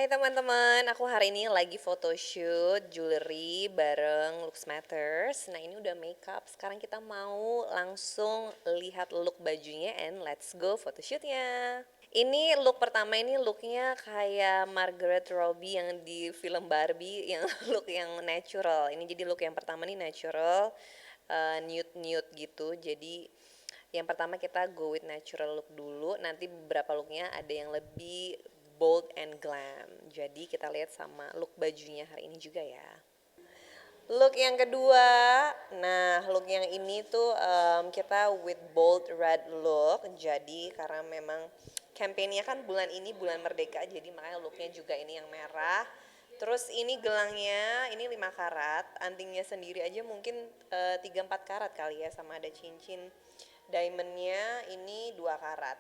Hai teman-teman, aku hari ini lagi photoshoot jewelry bareng Looks Matters. Nah ini udah makeup, sekarang kita mau langsung lihat look bajunya and let's go photoshootnya. Ini look pertama, ini looknya kayak Margaret Robbie yang di film Barbie, yang look yang natural. Ini jadi look yang pertama nih natural, nude-nude gitu. Jadi yang pertama kita go with natural look dulu, nanti beberapa looknya ada yang lebih bold and glam. Jadi kita lihat sama look bajunya hari ini juga ya. Look yang kedua, nah look yang ini tuh kita with bold red look. Jadi karena memang campaignnya kan bulan ini bulan merdeka, jadi makanya looknya juga ini yang merah. Terus ini gelangnya ini 5 karat, antingnya sendiri aja mungkin 3-4 karat kali ya, sama ada cincin diamondnya ini 2 karat.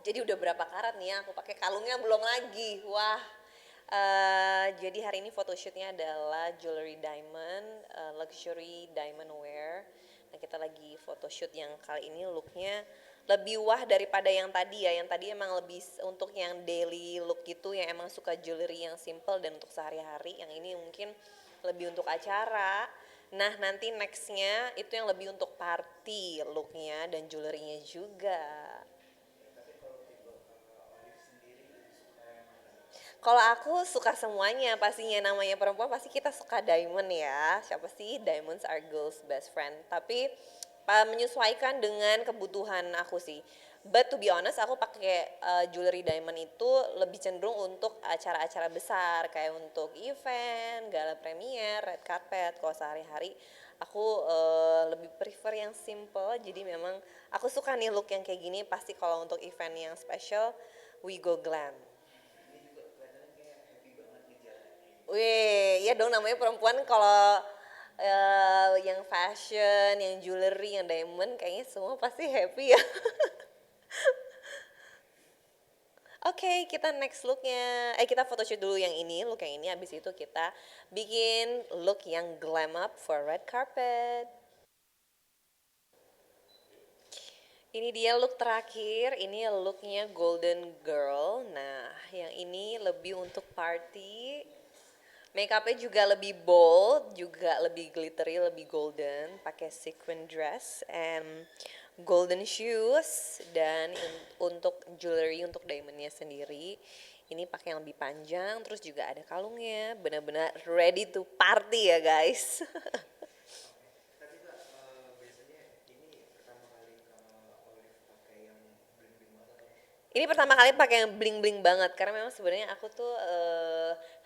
Jadi udah berapa karat nih ya, aku pakai kalungnya belum lagi. Wah, jadi hari ini photoshootnya adalah jewelry diamond, luxury diamond wear. Nah kita lagi photoshoot yang kali ini looknya lebih wah daripada yang tadi ya. Yang tadi emang lebih untuk yang daily look gitu, yang emang suka jewelry yang simple dan untuk sehari-hari. Yang ini mungkin lebih untuk acara. Nah nanti nextnya itu yang lebih untuk party looknya dan jewelrynya juga. Kalau aku suka semuanya, pastinya namanya perempuan pasti kita suka diamond ya. Siapa sih, diamonds are girls best friend. Tapi menyesuaikan dengan kebutuhan aku sih. But to be honest, aku pakai jewelry diamond itu lebih cenderung untuk acara-acara besar, kayak untuk event, gala premier, red carpet. Kalau sehari-hari aku lebih prefer yang simple. Jadi memang aku suka nih look yang kayak gini. Pasti kalau untuk event yang special, we go glam. Wih, iya dong, namanya perempuan kalau yang fashion, yang jewelry, yang diamond kayaknya semua pasti happy ya. Oke, kita next looknya. Kita photoshoot dulu yang ini, look yang ini. Habis itu kita bikin look yang glam up for red carpet. Ini dia look terakhir, ini looknya golden girl. Nah, yang ini lebih untuk party. Makeupnya juga lebih bold, juga lebih glittery, lebih golden, pakai sequin dress and golden shoes, dan untuk jewelry untuk diamondnya sendiri ini pakai yang lebih panjang, terus juga ada kalungnya, benar-benar ready to party ya guys. Ini pertama kali pakai yang bling bling banget karena memang sebenarnya aku tuh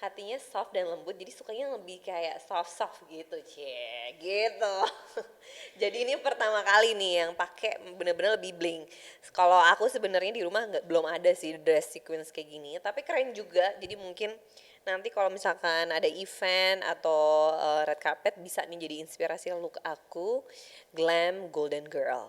hatinya soft dan lembut, jadi sukanya lebih kayak soft soft gitu, cie gitu. Jadi ini pertama kali nih yang pakai bener-bener lebih bling. Kalau aku sebenarnya di rumah nggak, belum ada sih dress sequence kayak gini, tapi keren juga. Jadi mungkin nanti kalau misalkan ada event atau red carpet bisa nih jadi inspirasi look aku glam golden girl.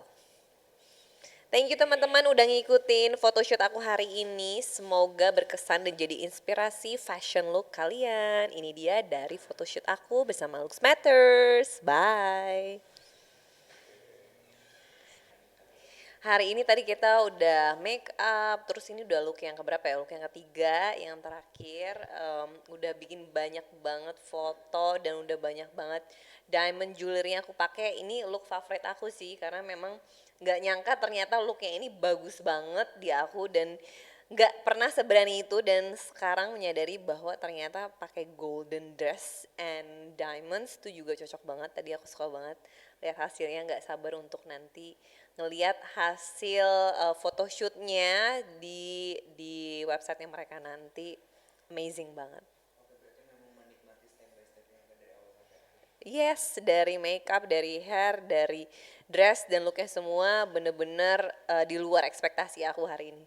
Thank you teman-teman udah ngikutin photoshoot aku hari ini. Semoga berkesan dan jadi inspirasi fashion look kalian. Ini dia dari photoshoot aku bersama Looks Matters. Bye. Hari ini tadi kita udah make up, terus ini udah look yang keberapa ya? Look yang ketiga, yang terakhir udah bikin banyak banget foto dan udah banyak banget diamond jewelry yang aku pakai. Ini look favorit aku sih karena memang nggak nyangka ternyata looknya ini bagus banget di aku dan nggak pernah seberani itu, dan sekarang menyadari bahwa ternyata pakai golden dress and diamonds itu juga cocok banget. Tadi aku suka banget lihat hasilnya, nggak sabar untuk nanti ngelihat hasil photoshootnya di websitenya mereka nanti. Amazing banget. Yes, dari makeup, dari hair, dari dress dan looknya semua bener-bener di luar ekspektasi aku hari ini.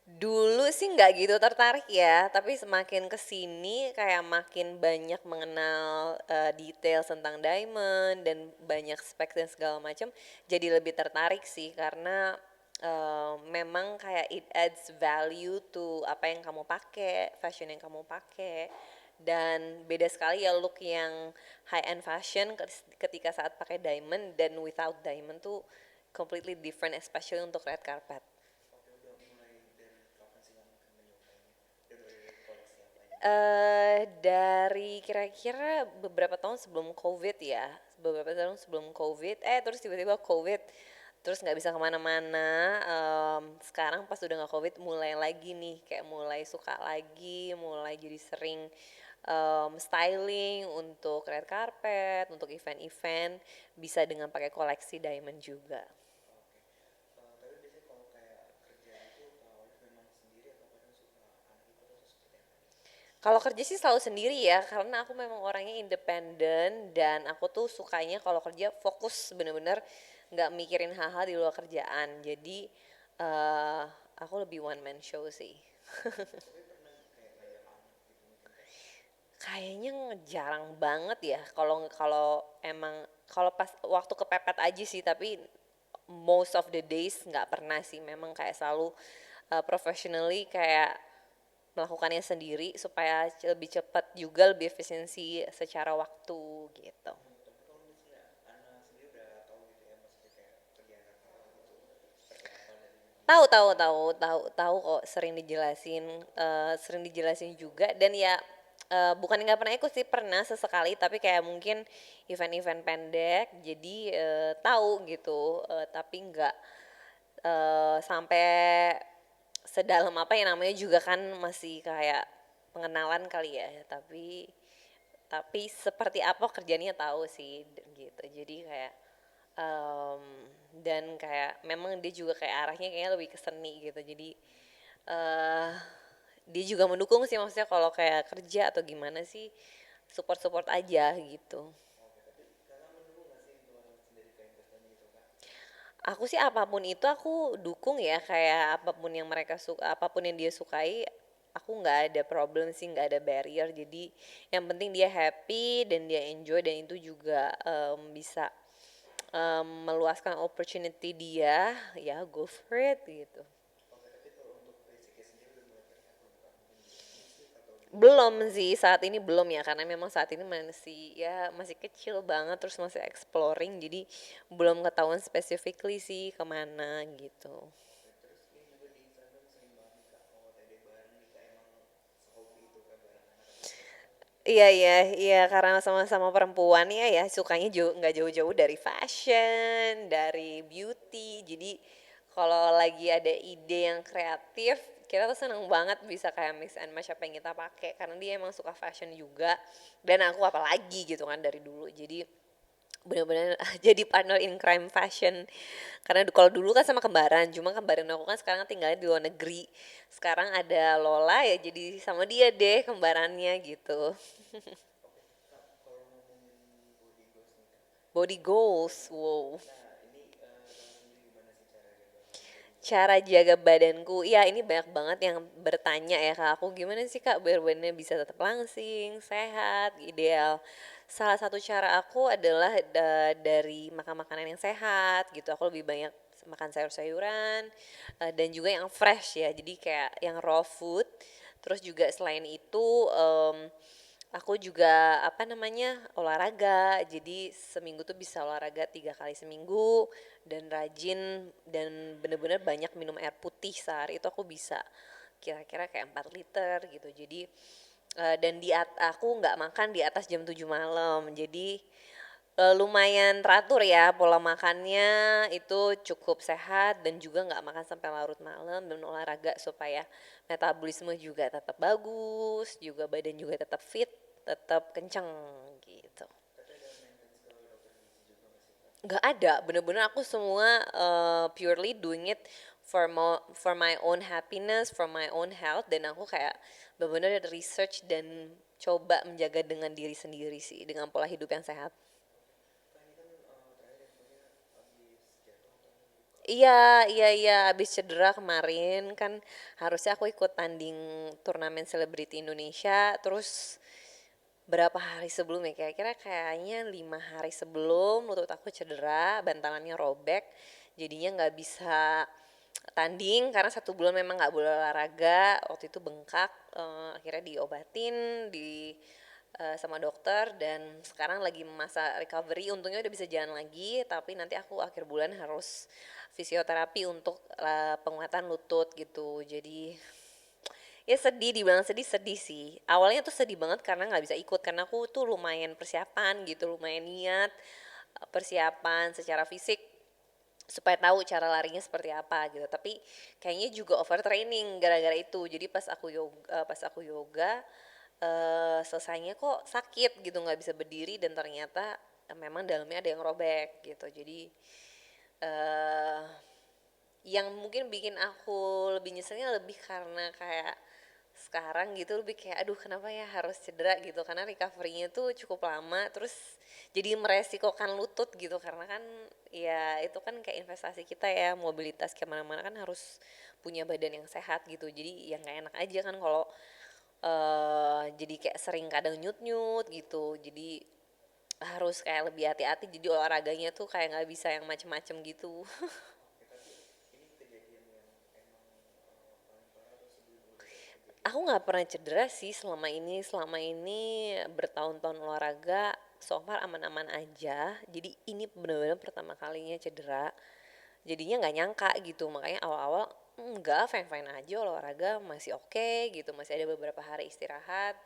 Dulu sih nggak gitu tertarik ya, tapi semakin kesini kayak makin banyak mengenal detail tentang diamond dan banyak spek dan segala macam, jadi lebih tertarik sih karena memang kayak it adds value to apa yang kamu pakai, fashion yang kamu pakai, dan beda sekali ya look yang high end fashion ketika saat pakai diamond dan without diamond tuh completely different, especially untuk red carpet. Dari kira-kira beberapa tahun sebelum COVID ya, beberapa tahun sebelum COVID, terus tiba-tiba COVID, terus nggak bisa kemana-mana. Sekarang pas udah nggak COVID, mulai lagi nih, kayak mulai suka lagi, mulai jadi sering styling untuk red carpet, untuk event-event, bisa dengan pakai koleksi diamond juga. Kalau kerja sih selalu sendiri ya, karena aku memang orangnya independen dan aku tuh sukanya kalau kerja fokus bener-bener nggak mikirin hal-hal di luar kerjaan. Jadi eh aku lebih one man show sih. Kayaknya jarang banget ya. Kalau kalau emang kalau pas waktu kepepet aja sih, tapi most of the days nggak pernah sih. Memang kayak selalu professionally kayak melakukannya sendiri supaya lebih cepat juga lebih efisiensi secara waktu gitu. Tahu tahu tahu tahu tahu kok, sering dijelasin juga. Dan ya bukan nggak pernah ikut sih, pernah sesekali, tapi kayak mungkin event-event pendek jadi tahu gitu. Tapi nggak sampai sedalam apa ya, namanya juga kan masih kayak pengenalan kali ya. Tapi seperti apa kerjanya tahu sih gitu. Jadi kayak em, dan kayak memang dia juga kayak arahnya kayaknya lebih ke seni gitu. Jadi eh dia juga mendukung sih, maksudnya kalau kayak kerja atau gimana sih, support-support aja gitu. Aku sih apapun itu aku dukung ya, kayak apapun yang mereka suka, apapun yang dia sukai, aku nggak ada problem sih, nggak ada barrier. Jadi yang penting dia happy dan dia enjoy, dan itu juga bisa meluaskan opportunity dia, ya go for it gitu. Belum sih, saat ini belum ya, karena memang saat ini masih ya masih kecil banget, terus masih exploring, jadi belum ketahuan specifically sih kemana gitu. Iya iya iya, karena sama-sama perempuan ya sukanya nggak jauh-jauh dari fashion, dari beauty. Jadi kalau lagi ada ide yang kreatif, kita tuh seneng banget bisa kayak mix and match apa yang kita pakai, karena dia emang suka fashion juga dan aku apalagi gitu kan dari dulu. Jadi bener-bener jadi partner in crime fashion, karena kalau dulu kan sama kembaran, cuma kembaran aku kan sekarang tinggalnya di luar negeri. Sekarang ada Lola, ya jadi sama dia deh kembarannya gitu. Body goals, wow. Cara jaga badanku, ya ini banyak banget yang bertanya ya ke aku, gimana sih kak biar badannya bisa tetap langsing, sehat, ideal. Salah satu cara aku adalah dari makan makanan yang sehat gitu. Aku lebih banyak makan sayur-sayuran dan juga yang fresh ya. Jadi kayak yang raw food. Terus juga selain itu aku juga apa namanya olahraga, jadi seminggu tuh bisa olahraga 3 kali seminggu, dan rajin dan bener-bener banyak minum air putih. Sehari itu aku bisa kira-kira kayak 4 liter gitu. Jadi dan aku nggak makan di atas jam 7 malam, jadi lumayan teratur ya pola makannya, itu cukup sehat, dan juga nggak makan sampai larut malam, dan olahraga supaya metabolisme juga tetap bagus, juga badan juga tetap fit, tetap kenceng gitu. Nggak ada, bener-bener aku semua purely doing it for my own happiness, for my own health, dan aku kayak bener-bener research dan coba menjaga dengan diri sendiri sih, dengan pola hidup yang sehat. Iya, iya, iya, abis cedera kemarin kan, harusnya aku ikut tanding turnamen selebriti Indonesia, terus berapa hari sebelumnya, kira-kira kayaknya 5 hari sebelum lutut aku cedera, bantalannya robek, jadinya nggak bisa tanding karena 1 bulan memang nggak boleh olahraga. Waktu itu bengkak, akhirnya diobatin, sama dokter dan sekarang lagi masa recovery, untungnya udah bisa jalan lagi, tapi nanti aku akhir bulan harus fisioterapi untuk penguatan lutut gitu. Jadi ya sedih, dibilang sedih sedih sih. Awalnya tuh sedih banget karena nggak bisa ikut karena aku tuh lumayan persiapan gitu, lumayan niat persiapan secara fisik supaya tahu cara larinya seperti apa gitu. Tapi kayaknya juga overtraining gara-gara itu. Jadi pas aku yoga selesainya kok sakit gitu, nggak bisa berdiri dan ternyata memang dalamnya ada yang robek gitu. Jadi eh yang mungkin bikin aku lebih nyeselnya lebih karena kayak sekarang gitu lebih kayak aduh kenapa ya harus cedera gitu karena recovery-nya tuh cukup lama, terus jadi meresikokan lutut gitu karena kan ya itu kan kayak investasi kita ya, mobilitas kemana-mana kan harus punya badan yang sehat gitu, jadi ya nggak enak aja kan kalau jadi kayak sering kadang nyut-nyut gitu, jadi harus kayak lebih hati-hati, jadi olahraganya tuh kayak nggak bisa yang macem-macem gitu. Aku nggak pernah cedera sih selama ini bertahun-tahun olahraga, so far aman-aman aja. Jadi ini benar-benar pertama kalinya cedera, jadinya nggak nyangka gitu, makanya awal-awal enggak, fine-fine aja, olahraga masih oke gitu, masih ada beberapa hari istirahat,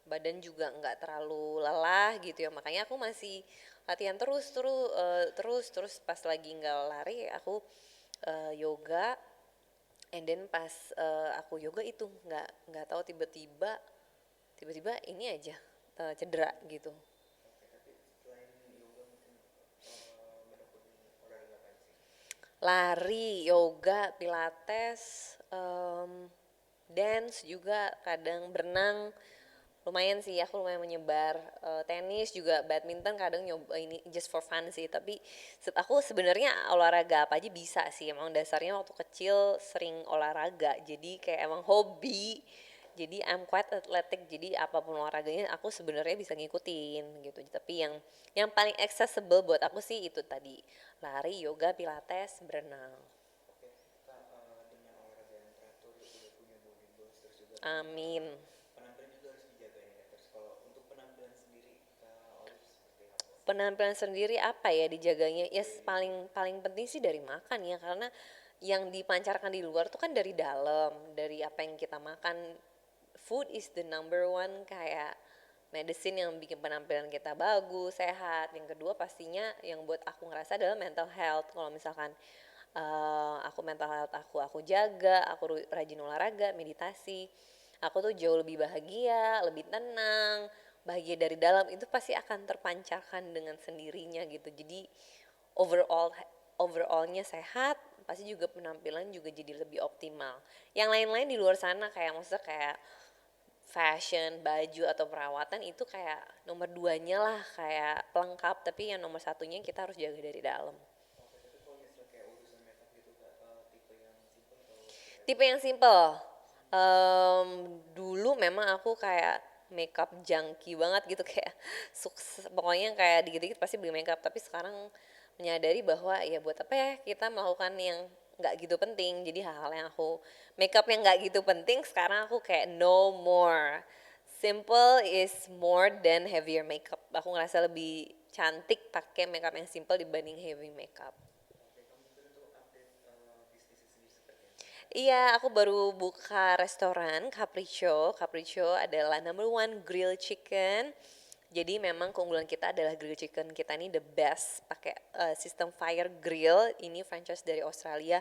badan juga nggak terlalu lelah gitu ya, makanya aku masih latihan terus terus terus terus pas lagi nggak lari aku yoga. And then pas aku yoga itu nggak tahu tiba-tiba ini aja cedera gitu. Lari, yoga, pilates, dance juga, kadang berenang. Lumayan sih, aku lumayan menyebar. Tenis juga, badminton kadang nyoba ini just for fun sih. Tapi aku sebenarnya olahraga apa aja bisa sih. Emang dasarnya waktu kecil sering olahraga. Jadi kayak emang hobi. Jadi I'm quite athletic. Jadi apapun olahraganya aku sebenarnya bisa ngikutin gitu. Tapi yang paling accessible buat aku sih itu tadi, lari, yoga, pilates, berenang. Amin. Penampilan sendiri apa ya dijaganya? Yes, paling paling penting sih dari makan ya, karena yang dipancarkan di luar tuh kan dari dalam, dari apa yang kita makan. Food is the number one kayak medicine yang bikin penampilan kita bagus, sehat. Yang kedua pastinya yang buat aku ngerasa adalah mental health. Kalau misalkan aku mental health aku jaga, aku rajin olahraga, meditasi, aku tuh jauh lebih bahagia, lebih tenang, bahagia dari dalam, itu pasti akan terpancarkan dengan sendirinya gitu. Jadi overall overallnya sehat, pasti juga penampilan juga jadi lebih optimal. Yang lain-lain di luar sana kayak maksudnya kayak fashion, baju atau perawatan itu kayak nomor duanya lah, kayak pelengkap, tapi yang nomor satunya kita harus jaga dari dalam. Tipe yang simple. Dulu memang aku kayak makeup junkie banget gitu kayak pokoknya kayak dikit-dikit pasti beli makeup, tapi sekarang menyadari bahwa ya buat apa ya kita melakukan yang nggak gitu penting, jadi hal-hal yang aku makeup yang nggak gitu penting sekarang aku kayak no more, simple is more than heavier makeup. Aku ngerasa lebih cantik pakai makeup yang simple dibanding heavy makeup. Iya, aku baru buka restoran Capriccio. Capriccio adalah number one grill chicken. Jadi memang keunggulan kita adalah grill chicken kita ini the best. Pakai sistem fire grill. Ini franchise dari Australia.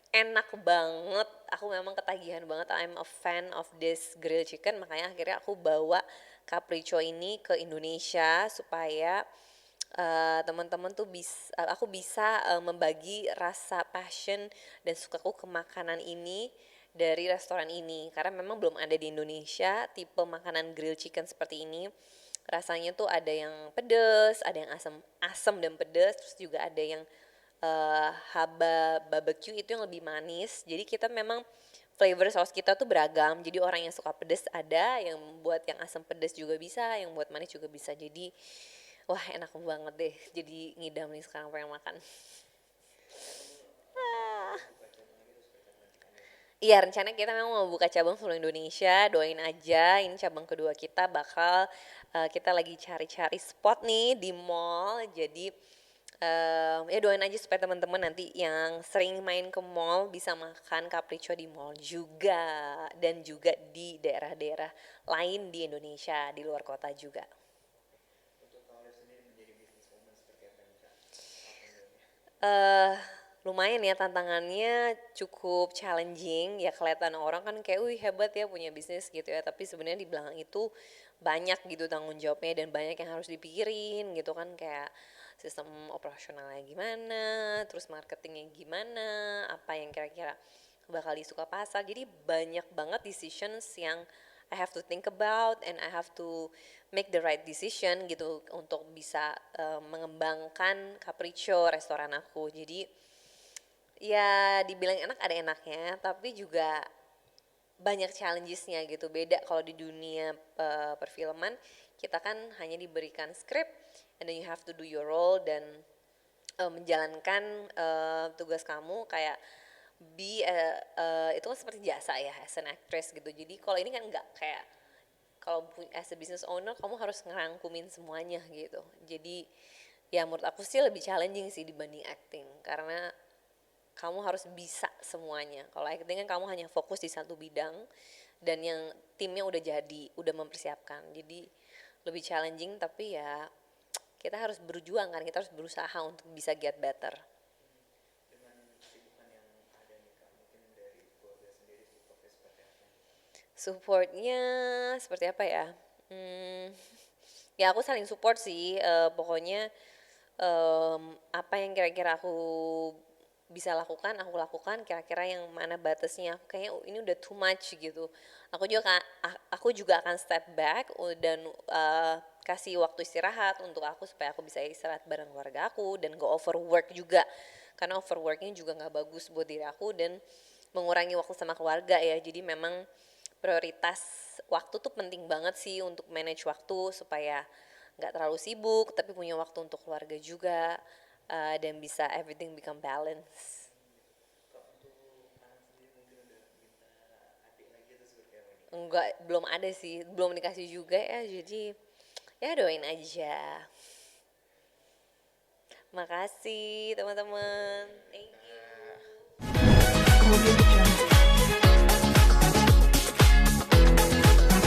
Enak banget. Aku memang ketagihan banget. I'm a fan of this grill chicken. Makanya akhirnya aku bawa Capriccio ini ke Indonesia supaya teman-teman tuh aku bisa membagi rasa passion dan sukaku ke makanan ini dari restoran ini, karena memang belum ada di Indonesia tipe makanan grill chicken seperti ini. Rasanya tuh ada yang pedes, ada yang asam asam dan pedes, terus juga ada yang haba barbecue itu yang lebih manis. Jadi kita memang flavor saus kita tuh beragam. Jadi orang yang suka pedes ada, yang buat yang asam pedes juga bisa, yang buat manis juga bisa. Jadi wah enak banget deh. Jadi ngidam nih sekarang pengen makan. Ah. Iya, rencana kita memang mau buka cabang seluruh Indonesia. Doain aja, ini cabang kedua kita bakal kita lagi cari-cari spot nih di mall. Jadi ya doain aja supaya teman-teman nanti yang sering main ke mall bisa makan capriccio di mall juga dan juga di daerah-daerah lain di Indonesia, di luar kota juga. eh Lumayan ya tantangannya cukup challenging ya, kelihatan orang kan kayak wih hebat ya punya bisnis gitu ya, tapi sebenarnya di belakang itu banyak gitu tanggung jawabnya dan banyak yang harus dipikirin gitu kan, kayak sistem operasionalnya gimana, terus marketingnya gimana, apa yang kira-kira bakal disuka pasar, jadi banyak banget decisions yang I have to think about and I have to make the right decision gitu untuk bisa mengembangkan Capriccio restoran aku. Jadi ya dibilang enak ada enaknya, tapi juga banyak challengesnya gitu. Beda kalau di dunia perfilman, kita kan hanya diberikan script and then you have to do your role dan menjalankan tugas kamu kayak itu kan seperti jasa ya as an actress gitu. Jadi kalau ini kan nggak kayak, kalau as a business owner kamu harus ngerangkumin semuanya gitu. Jadi ya menurut aku sih lebih challenging sih dibanding acting, karena kamu harus bisa semuanya. Kalau acting kan kamu hanya fokus di satu bidang dan yang timnya udah jadi, udah mempersiapkan. Jadi lebih challenging, tapi ya kita harus berjuang kan, kita harus berusaha untuk bisa get better. Supportnya seperti apa ya? Hmm, ya aku saling support sih. Pokoknya apa yang kira-kira aku bisa lakukan aku lakukan, kira-kira yang mana batasnya aku kayaknya ini udah too much gitu, aku juga akan step back dan kasih waktu istirahat untuk aku supaya aku bisa istirahat bareng keluarga aku dan go overwork juga, karena overworknya juga nggak bagus buat diri aku dan mengurangi waktu sama keluarga ya. Jadi memang prioritas waktu tuh penting banget sih untuk manage waktu supaya nggak terlalu sibuk tapi punya waktu untuk keluarga juga, dan bisa everything become balance. Enggak, belum ada sih, belum dikasih juga ya, jadi ya doain aja. Makasih teman-teman, thank